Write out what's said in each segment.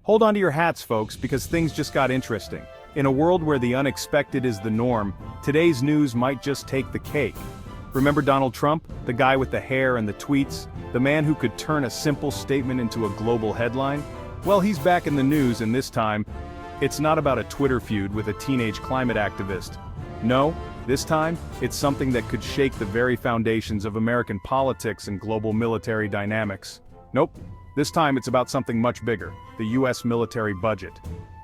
Hold on to your hats, folks, because things just got interesting. In a world where the unexpected is the norm, today's news might just take the cake. Remember Donald Trump, the guy with the hair and the tweets, the man who could turn a simple statement into a global headline? Well, he's back in the news, and this time, it's not about a Twitter feud with a teenage climate activist. No, this time, it's something that could shake the very foundations of American politics and global military dynamics. Nope, this time it's about something much bigger, the US military budget.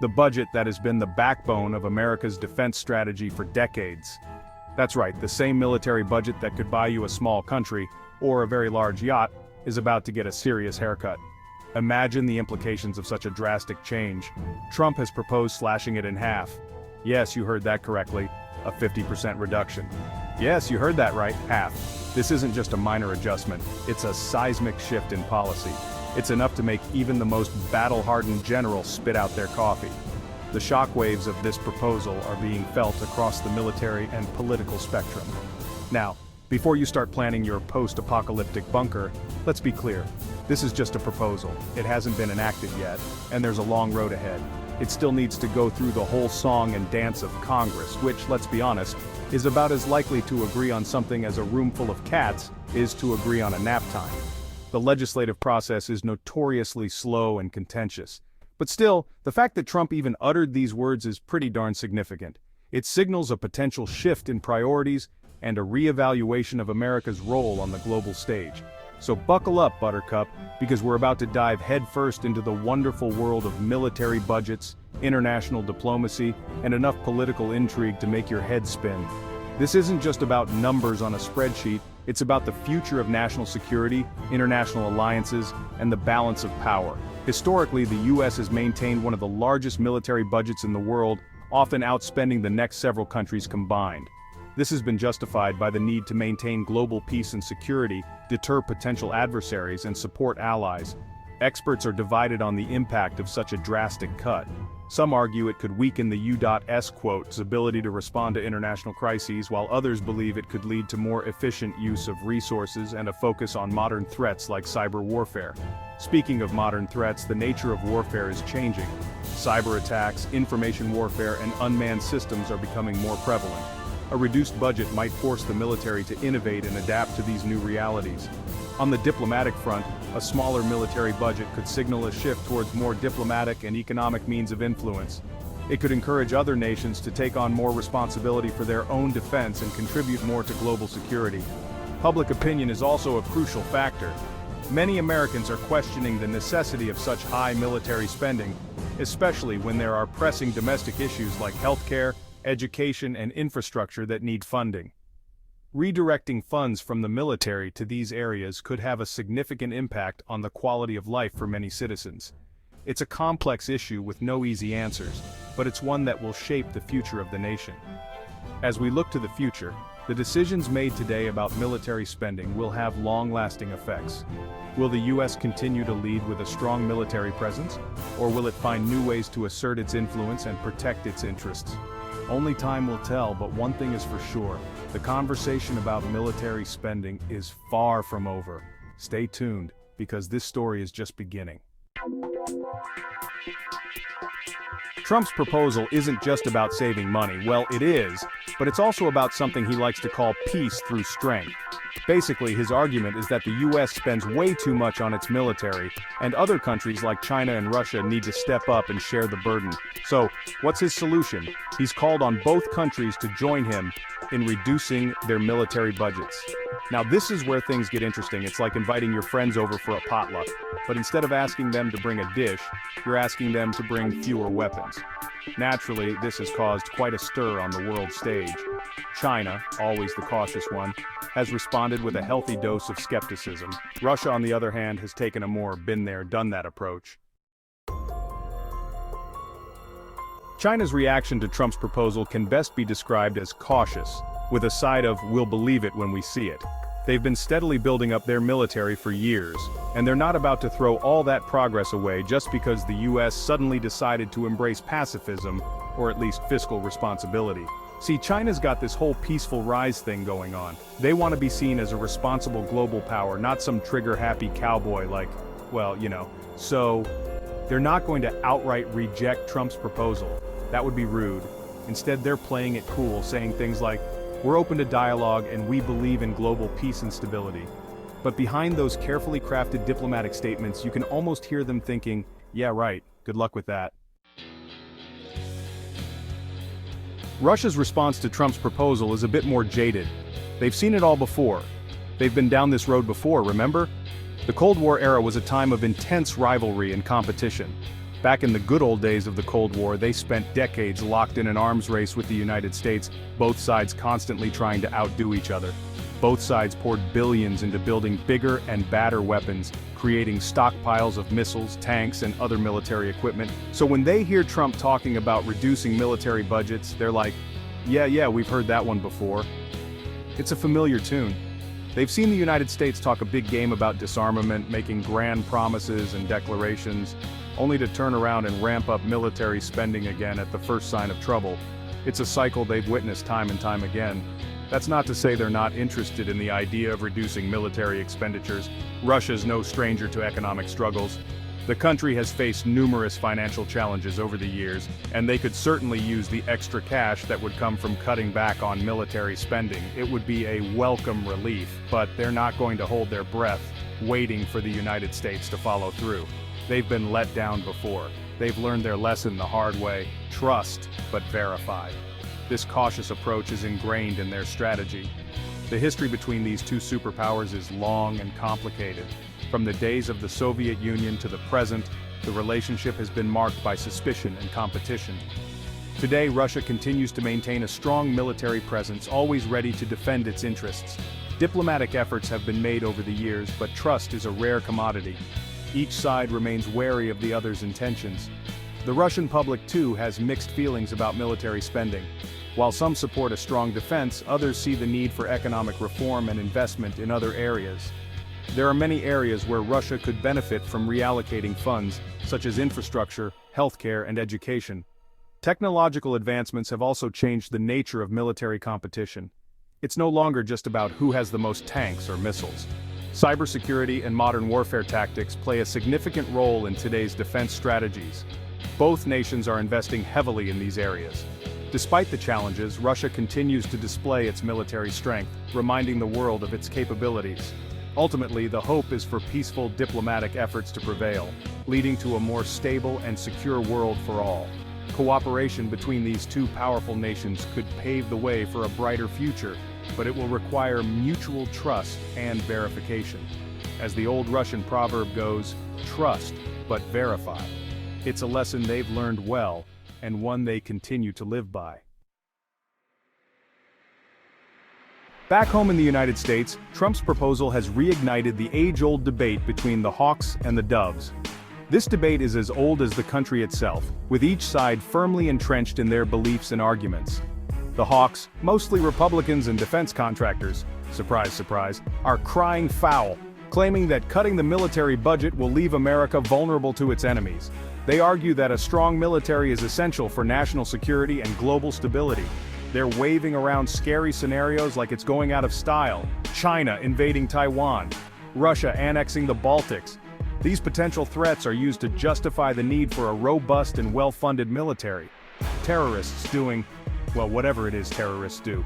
The budget that has been the backbone of America's defense strategy for decades. That's right, the same military budget that could buy you a small country, or a very large yacht, is about to get a serious haircut. Imagine the implications of such a drastic change. Trump has proposed slashing it in half. Yes, you heard that correctly, a 50% reduction. Yes, you heard that right, half. This isn't just a minor adjustment, it's a seismic shift in policy. It's enough to make even the most battle-hardened general spit out their coffee. The shockwaves of this proposal are being felt across the military and political spectrum. Now, before you start planning your post-apocalyptic bunker, let's be clear. This is just a proposal. It hasn't been enacted yet, and there's a long road ahead. It still needs to go through the whole song and dance of Congress, which, let's be honest, is about as likely to agree on something as a room full of cats is to agree on a nap time. The legislative process is notoriously slow and contentious. But still, the fact that Trump even uttered these words is pretty darn significant. It signals a potential shift in priorities and a re-evaluation of America's role on the global stage. So buckle up, Buttercup, because we're about to dive headfirst into the wonderful world of military budgets, international diplomacy, and enough political intrigue to make your head spin. This isn't just about numbers on a spreadsheet, it's about the future of national security, international alliances, and the balance of power. Historically, the US has maintained one of the largest military budgets in the world, often outspending the next several countries combined. This has been justified by the need to maintain global peace and security, deter potential adversaries, and support allies. Experts are divided on the impact of such a drastic cut. Some argue it could weaken the U.S. quote's ability to respond to international crises, while others believe it could lead to more efficient use of resources and a focus on modern threats like cyber warfare. Speaking of modern threats, the nature of warfare is changing. Cyber attacks, information warfare, and unmanned systems are becoming more prevalent. A reduced budget might force the military to innovate and adapt to these new realities. On the diplomatic front, a smaller military budget could signal a shift towards more diplomatic and economic means of influence. It could encourage other nations to take on more responsibility for their own defense and contribute more to global security. Public opinion is also a crucial factor. Many Americans are questioning the necessity of such high military spending, especially when there are pressing domestic issues like healthcare, education, and infrastructure that need funding. Redirecting funds from the military to these areas could have a significant impact on the quality of life for many citizens. It's a complex issue with no easy answers, but it's one that will shape the future of the nation. As we look to the future, the decisions made today about military spending will have long-lasting effects. Will the U.S. continue to lead with a strong military presence, or will it find new ways to assert its influence and protect its interests? Only time will tell, but one thing is for sure, the conversation about military spending is far from over. Stay tuned, because this story is just beginning. Trump's proposal isn't just about saving money. Well, it is, but it's also about something he likes to call peace through strength. Basically, his argument is that the US spends way too much on its military, and other countries like China and Russia need to step up and share the burden. So, what's his solution? He's called on both countries to join him in reducing their military budgets. Now, this is where things get interesting. It's like inviting your friends over for a potluck, but instead of asking them to bring a dish, you're asking them to bring fewer weapons. Naturally, this has caused quite a stir on the world stage. China, always the cautious one, has responded with a healthy dose of skepticism. Russia, on the other hand, has taken a more been-there, done-that approach. China's reaction to Trump's proposal can best be described as cautious, with a side of "we'll believe it when we see it." They've been steadily building up their military for years, and they're not about to throw all that progress away just because the US suddenly decided to embrace pacifism, or at least fiscal responsibility. See, China's got this whole peaceful rise thing going on. They want to be seen as a responsible global power, not some trigger-happy cowboy like, well, you know. So, They're not going to outright reject Trump's proposal. That would be rude. Instead, they're playing it cool, saying things like, "We're open to dialogue and we believe in global peace and stability." But behind those carefully crafted diplomatic statements, you can almost hear them thinking, "Yeah, right, good luck with that." Russia's response to Trump's proposal is a bit more jaded. They've seen it all before. They've been down this road before, remember? The Cold War era was a time of intense rivalry and competition. Back in the good old days of the Cold War, they spent decades locked in an arms race with the United States, both sides constantly trying to outdo each other. Both sides poured billions into building bigger and badder weapons, creating stockpiles of missiles, tanks, and other military equipment. So when they hear Trump talking about reducing military budgets, they're like, yeah, we've heard that one before. It's a familiar tune. They've seen the United States talk a big game about disarmament, making grand promises and declarations, only to turn around and ramp up military spending again at the first sign of trouble. It's a cycle they've witnessed time and time again. That's not to say they're not interested in the idea of reducing military expenditures. Russia's no stranger to economic struggles. The country has faced numerous financial challenges over the years, and they could certainly use the extra cash that would come from cutting back on military spending. It would be a welcome relief, but they're not going to hold their breath, waiting for the United States to follow through. They've been let down before. They've learned their lesson the hard way: trust, but verify. This cautious approach is ingrained in their strategy. The history between these two superpowers is long and complicated. From the days of the Soviet Union to the present, the relationship has been marked by suspicion and competition. Today, Russia continues to maintain a strong military presence, always ready to defend its interests. Diplomatic efforts have been made over the years, but trust is a rare commodity. Each side remains wary of the other's intentions. The Russian public, too, has mixed feelings about military spending. While some support a strong defense, others see the need for economic reform and investment in other areas. There are many areas where Russia could benefit from reallocating funds, such as infrastructure, healthcare, and education. Technological advancements have also changed the nature of military competition. It's no longer just about who has the most tanks or missiles. Cybersecurity and modern warfare tactics play a significant role in today's defense strategies. Both nations are investing heavily in these areas. Despite the challenges, Russia continues to display its military strength, reminding the world of its capabilities. Ultimately, the hope is for peaceful diplomatic efforts to prevail, leading to a more stable and secure world for all. Cooperation between these two powerful nations could pave the way for a brighter future, but it will require mutual trust and verification. As the old Russian proverb goes, trust, but verify. It's a lesson they've learned well, and one they continue to live by. Back home in the United States, Trump's proposal has reignited the age-old debate between the hawks and the doves. This debate is as old as the country itself, with each side firmly entrenched in their beliefs and arguments. The hawks, mostly Republicans and defense contractors, surprise, surprise, are crying foul, claiming that cutting the military budget will leave America vulnerable to its enemies. They argue that a strong military is essential for national security and global stability. They're waving around scary scenarios like it's going out of style: China invading Taiwan, Russia annexing the Baltics. These potential threats are used to justify the need for a robust and well-funded military. Terrorists doing, well, whatever it is terrorists do.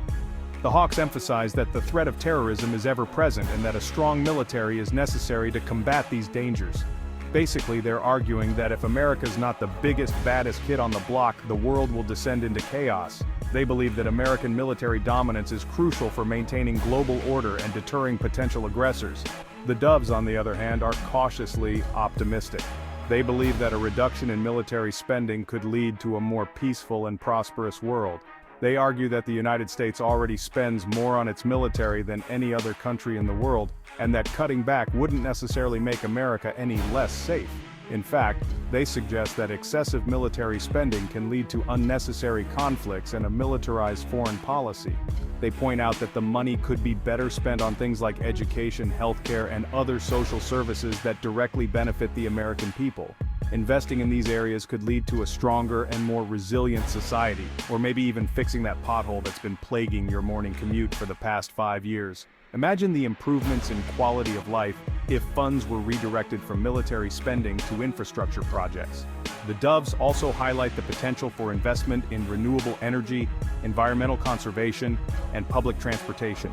The hawks emphasize that the threat of terrorism is ever present and that a strong military is necessary to combat these dangers. Basically, they're arguing that if America's not the biggest, baddest kid on the block, the world will descend into chaos. They believe that American military dominance is crucial for maintaining global order and deterring potential aggressors. The doves, on the other hand, are cautiously optimistic. They believe that a reduction in military spending could lead to a more peaceful and prosperous world. They argue that the United States already spends more on its military than any other country in the world, and that cutting back wouldn't necessarily make America any less safe. In fact, they suggest that excessive military spending can lead to unnecessary conflicts and a militarized foreign policy. They point out that the money could be better spent on things like education, healthcare, and other social services that directly benefit the American people. Investing in these areas could lead to a stronger and more resilient society, or maybe even fixing that pothole that's been plaguing your morning commute for the past 5 years. Imagine the improvements in quality of life if funds were redirected from military spending to infrastructure projects. The doves also highlight the potential for investment in renewable energy, environmental conservation, and public transportation.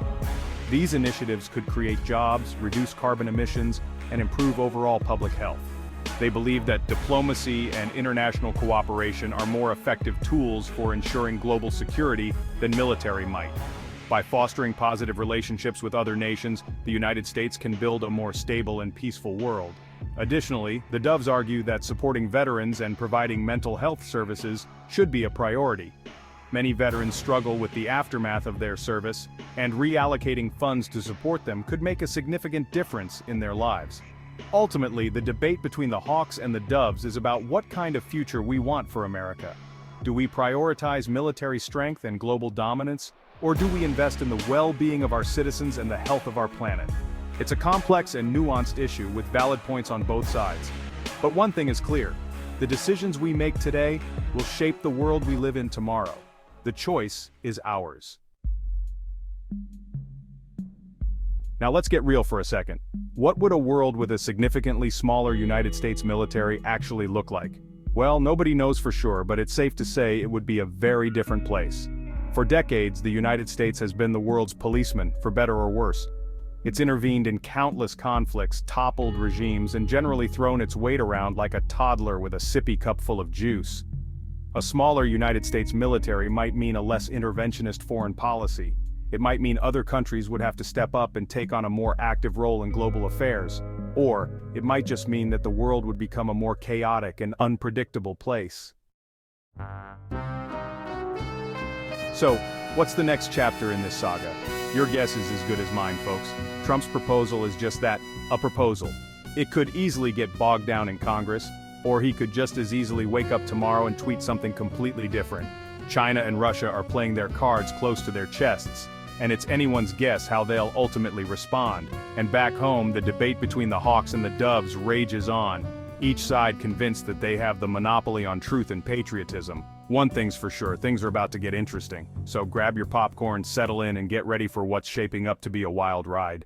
These initiatives could create jobs, reduce carbon emissions, and improve overall public health. They believe that diplomacy and international cooperation are more effective tools for ensuring global security than military might. By fostering positive relationships with other nations, the United States can build a more stable and peaceful world. Additionally, the doves argue that supporting veterans and providing mental health services should be a priority. Many veterans struggle with the aftermath of their service, and reallocating funds to support them could make a significant difference in their lives. Ultimately, the debate between the hawks and the doves is about what kind of future we want for America. Do we prioritize military strength and global dominance, or do we invest in the well-being of our citizens and the health of our planet? It's a complex and nuanced issue with valid points on both sides. But one thing is clear: the decisions we make today will shape the world we live in tomorrow. The choice is ours. Now let's get real for a second. What would a world with a significantly smaller United States military actually look like? Well, nobody knows for sure, but it's safe to say it would be a very different place. For decades, the United States has been the world's policeman, for better or worse. It's intervened in countless conflicts, toppled regimes, and generally thrown its weight around like a toddler with a sippy cup full of juice. A smaller United States military might mean a less interventionist foreign policy. It might mean other countries would have to step up and take on a more active role in global affairs. Or, it might just mean that the world would become a more chaotic and unpredictable place. So, what's the next chapter in this saga? Your guess is as good as mine, folks. Trump's proposal is just that, a proposal. It could easily get bogged down in Congress, or he could just as easily wake up tomorrow and tweet something completely different. China and Russia are playing their cards close to their chests, and it's anyone's guess how they'll ultimately respond. And back home, the debate between the hawks and the doves rages on, each side convinced that they have the monopoly on truth and patriotism. One thing's for sure, things are about to get interesting. So grab your popcorn, settle in, and get ready for what's shaping up to be a wild ride.